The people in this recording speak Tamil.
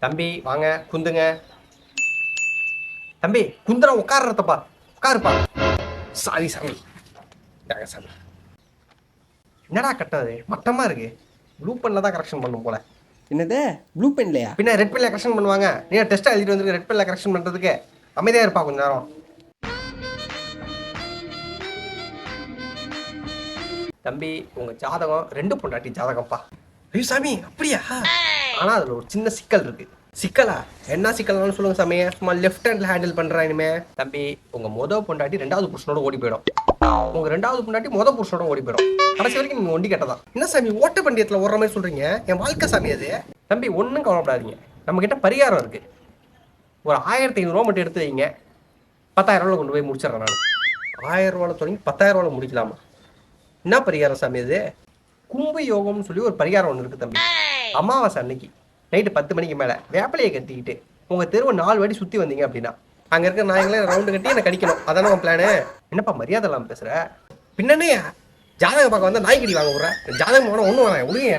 தம்பி வாங்க குந்துங்க. தம்பி குந்துற உட்கார்றதப்பா, உட்காருப்பா. சாரி சாமி. சாமி என்னடா கட்டாது மட்டமா இருக்கு. ப்ளூ பென்ல தான் கரெக்ஷன் பண்ணும் போல. என்னது ப்ளூ பென்லையா? பின்ன ரெட் பென்ல கரெக்ஷன் பண்ணுவாங்க. நீ டெஸ்ட் எழுதிட்டு வந்து ரெட் பென்ல கரெக்ஷன் பண்றதுக்கு அமைதியா இருப்பா கொஞ்ச நேரம். தம்பி உங்க ஜாதகம் 2 பொண்டாட்டி ஜாதகம்ப்பா. ஐயோ சாமி அப்படியா? ஆனா அதுல ஒரு சின்ன சிக்கல் இருக்கு. சிக்கலா? என்ன சிக்கல்னு சொல்லுங்க சாமி. சும்மா லெஃப்ட் ஹேண்ட்ல ஹேண்டில் பண்றேன் இனிமே. தம்பி உங்க பொண்டாட்டி 2வது புருஷனோட ஓடி போயிடும். உங்க 2வது பொண்டாட்டி புருஷனோட ஓடி போயிடும். கடைசி வரைக்கும் நீங்க ஒண்டி கட்டதான். என்ன சாமி ஓட்ட பந்தயத்துல ஓடுற மாதிரி சொல்றீங்க? என் வாழ்க்கை சாமி அது. தம்பி ஒன்றும் கவலைப்படாதீங்க, நம்ம கிட்ட பரிகாரம் இருக்கு. ஒரு 1500 ரூபா மட்டும் எடுத்து வைங்க, 10,000 ரூபாய் கொண்டு போய் முடிச்சிடறேன் நான். 1000 ரூபாய் தொடங்கி 10,000 ரூபாய் முடிக்கலாமா? என்ன பரிகாரம் சாமி அது? கும்பு யோகம்னு சொல்லி ஒரு பரிகாரம் ஒன்று இருக்கு தம்பி. அமாவாசை அன்னைக்கு நைட்டு 10 மணிக்கு மேலே வேப்பிலையை கட்டிக்கிட்டு உங்கள் தெருவை 4 வாட்டி சுற்றி வந்தீங்க அப்படின்னா அங்கே இருக்கிற நாயங்களே ரவுண்டு கட்டி என்னை கடிக்கணும். அதானே உன் பிளானு? என்னப்பா மரியாதை இல்லாமல் பேசுகிற? பின்னனே ஜாதகம் பார்க்க வந்தால் நாய்க்கடி வாங்க விட்றேன். ஜாதகம் போனால் ஒன்றும் வேணாம், ஒழுங்கு